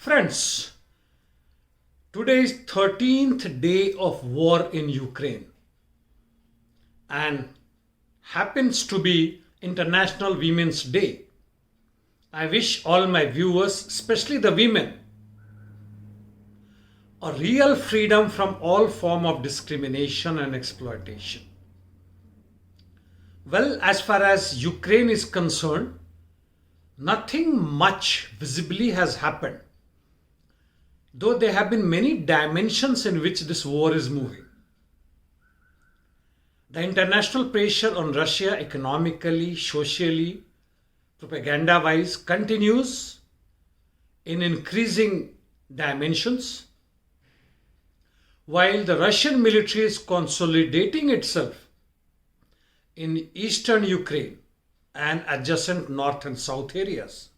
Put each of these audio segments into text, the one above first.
Friends, today is 13th day of war in Ukraine and happens to be International Women's Day. I wish all my viewers, especially the women, a real freedom from all form of discrimination and exploitation. Well, as far as Ukraine is concerned, nothing much visibly has happened, though there have been many dimensions in which this war is moving. The international pressure on Russia economically, socially, propaganda-wise continues in increasing dimensions, while the Russian military is consolidating itself in eastern Ukraine and adjacent north and south areas.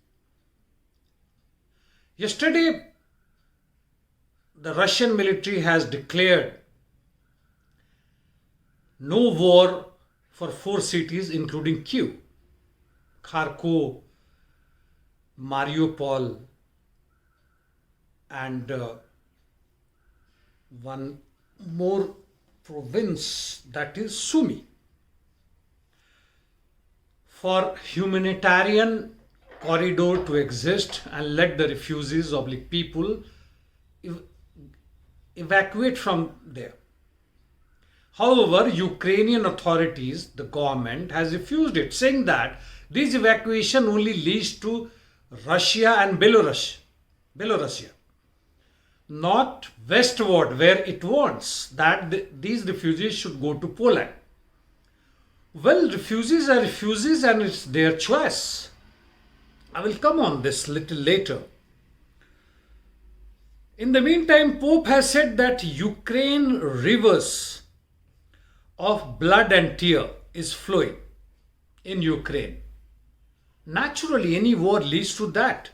Yesterday, the Russian military has declared no war for 4 cities including Kyiv, Kharkov, Mariupol, and one more province, that is Sumy, for humanitarian corridor to exist and let the refugees of people evacuate from there. However, Ukrainian authorities, the government, has refused it, saying that this evacuation only leads to Russia and Belarusia, not westward where it wants that these refugees should go to Poland. Well, refugees are refugees and it's their choice. I will come on this little later. In the meantime, Pope has said that Ukraine rivers of blood and tear is flowing in Ukraine. Naturally, any war leads to that.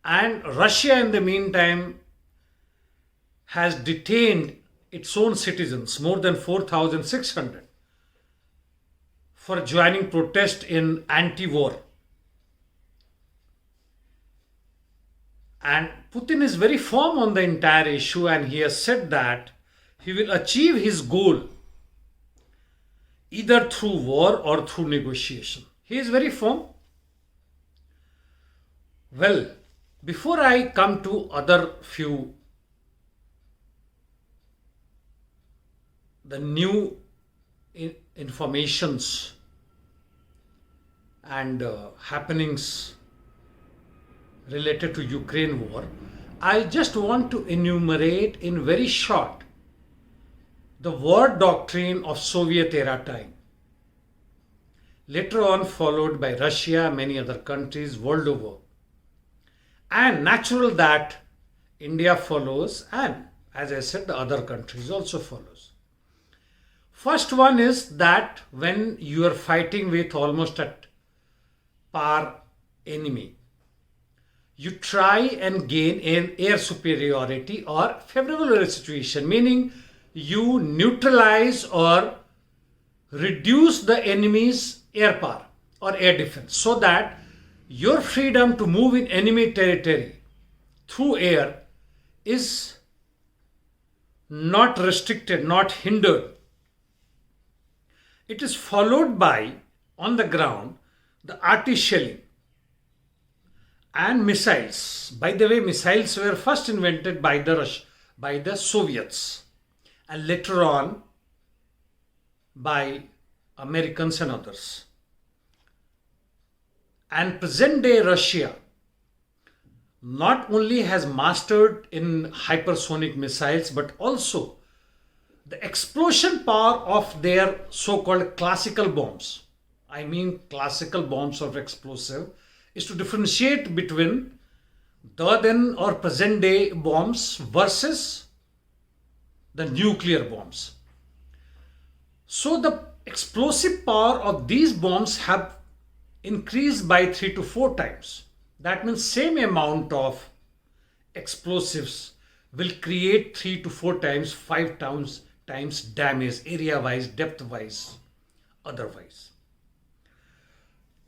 And Russia, in the meantime, has detained its own citizens, more than 4,600, for joining protest in anti-war. And Putin is very firm on the entire issue, and he has said that he will achieve his goal either through war or through negotiation. He is very firm. Well, before I come to other few, the new informations and happenings related to Ukraine war, I just want to enumerate in very short the war doctrine of Soviet era time, later on followed by Russia, many other countries world over, and natural that India follows, and as I said, the other countries also follows. First one is that when you are fighting with almost at par enemy, you try and gain an air superiority or favorable air situation, meaning you neutralize or reduce the enemy's air power or air defense, so that your freedom to move in enemy territory through air is not restricted, not hindered. It is followed by, on the ground, the artillery and missiles. By the way, missiles were first invented by the Soviets, and later on by Americans and others. And present day Russia not only has mastered in hypersonic missiles, but also the explosion power of their so-called classical bombs. I mean classical bombs of explosive is to differentiate between the then or present day bombs versus the nuclear bombs. So the explosive power of these bombs have increased by 3 to 4 times. That means same amount of explosives will create 3 to 4 times, 5 times damage, area wise, depth wise, otherwise.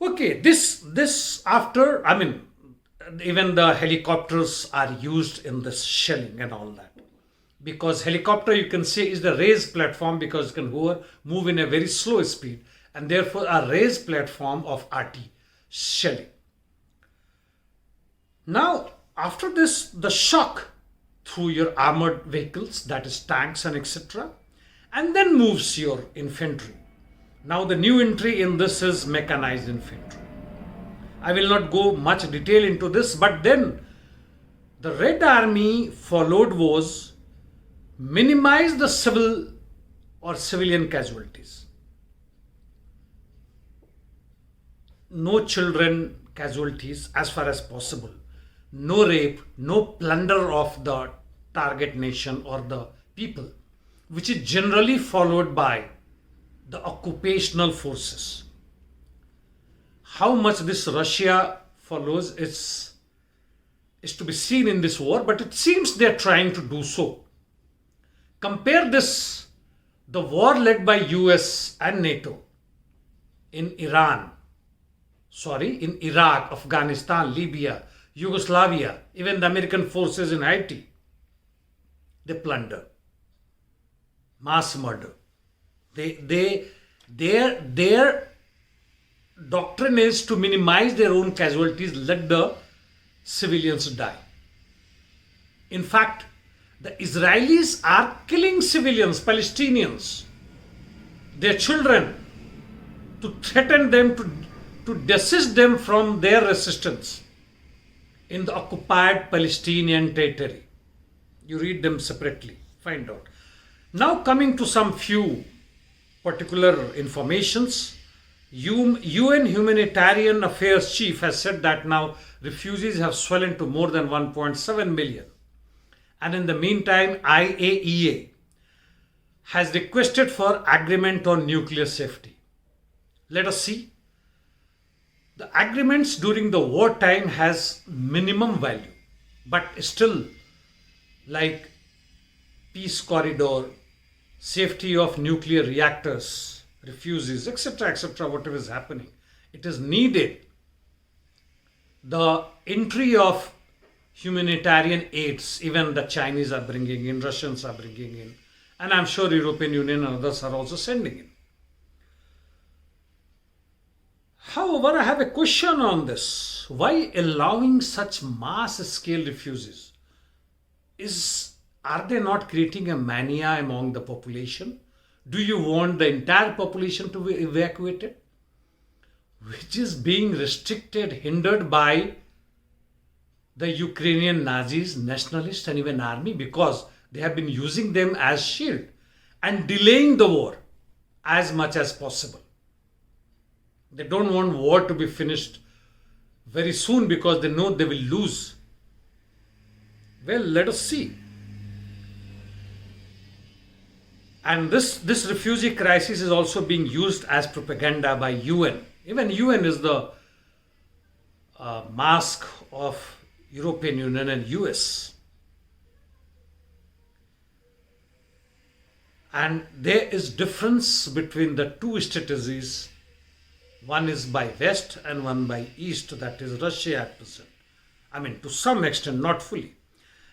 Okay, this after, even the helicopters are used in this shelling and all that. Because helicopter, you can say, is the raised platform because it can move in a very slow speed, and therefore a raised platform of RT shelling. Now, after this, the shock through your armored vehicles, that is tanks and etc., and then moves your infantry. Now, the new entry in this is mechanized infantry. I will not go much detail into this, but then the Red Army followed was minimize the civil or civilian casualties. No children casualties as far as possible. No rape, no plunder of the target nation or the people, which is generally followed by the occupational forces. How much this Russia follows is to be seen in this war, but it seems they are trying to do so. Compare this, the war led by US and NATO in Iraq, Afghanistan, Libya, Yugoslavia, even the American forces in Haiti. They plunder, mass murder. Their doctrine is to minimize their own casualties, let the civilians die. In fact, the Israelis are killing civilians, Palestinians, their children, to threaten them, to desist them from their resistance in the occupied Palestinian territory. You read them separately, find out. Now coming to some few particular informations. UN Humanitarian Affairs Chief has said that now refugees have swollen to more than 1.7 million. And in the meantime, IAEA has requested for agreement on nuclear safety. Let us see. The agreements during the wartime has minimum value, but still, like peace corridor, safety of nuclear reactors, refugees, etc., whatever is happening, it is needed. The entry of humanitarian aids, even the Chinese are bringing in, Russians are bringing in, and I'm sure European Union and others are also sending in. However, I have a question on this. Why allowing such mass scale refugees? Are they not creating a mania among the population? Do you want the entire population to be evacuated? Which is being restricted, hindered by the Ukrainian Nazis, nationalists and even army, because they have been using them as shield and delaying the war as much as possible. They don't want war to be finished very soon because they know they will lose. Well, let us see. And this refugee crisis is also being used as propaganda by UN. Even UN is the mask of European Union and US. And there is difference between the two strategies. One is by West and one by East, that is Russia at present. I mean, to some extent, not fully.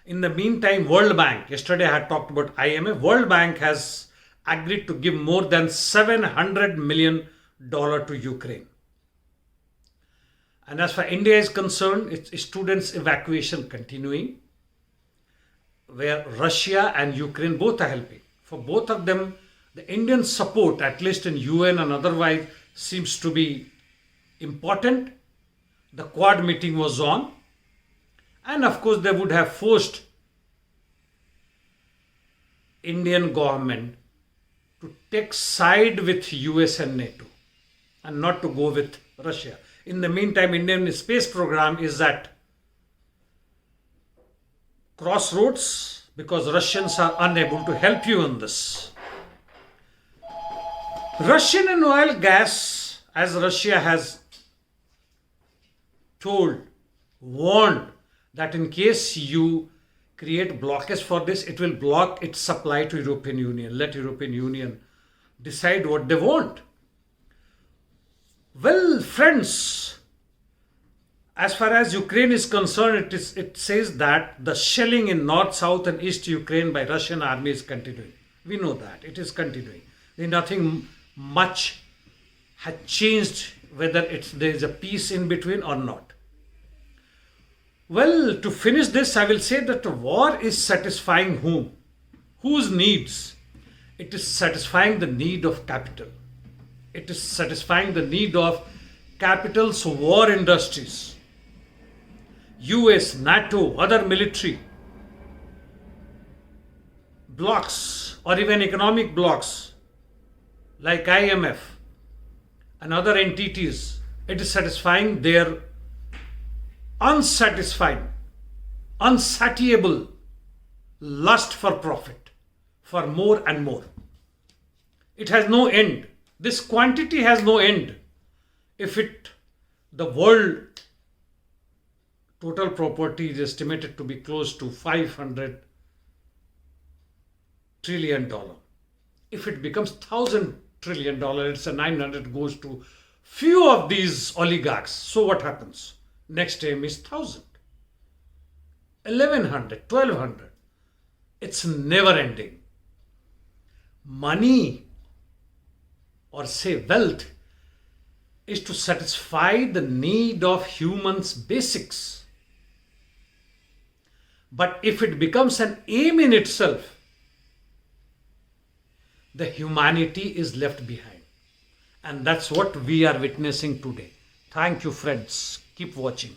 In the meantime, World Bank, yesterday I had talked about IMF, World Bank has agreed to give more than $700 million to Ukraine. And as far as India is concerned, it's students' evacuation continuing, where Russia and Ukraine both are helping. For both of them, the Indian support, at least in UN and otherwise, seems to be important. The Quad meeting was on. And of course, they would have forced Indian government to take side with US and NATO and not to go with Russia. In the meantime, Indian space program is at crossroads because Russians are unable to help you in this. Russian and oil gas, as Russia has warned that in case you create blockage for this, it will block its supply to European Union. Let European Union decide what they want. Well, friends, As far as Ukraine is concerned, it says that the shelling in north, south, and east Ukraine by Russian army is continuing. We know that it is continuing. Nothing much had changed, whether there is a peace in between or not. Well, to finish this, I will say that war is satisfying whom? Whose needs? It is satisfying the need of capital. It is satisfying the need of capital's war industries. US, NATO, other military blocks or even economic blocks like IMF and other entities, it is satisfying their unsatisfied, unsatiable lust for profit, for more and more. It has no end. This quantity has no end. If the world total property is estimated to be close to $500 trillion. If it becomes $1,000 trillion, it's a 900 goes to few of these oligarchs. So what happens? Next aim is 1,000, 1,100, 1,200. It's never ending. Money, or say wealth, is to satisfy the need of humans' basics. But if it becomes an aim in itself, the humanity is left behind. And that's what we are witnessing today. Thank you, friends. Keep watching.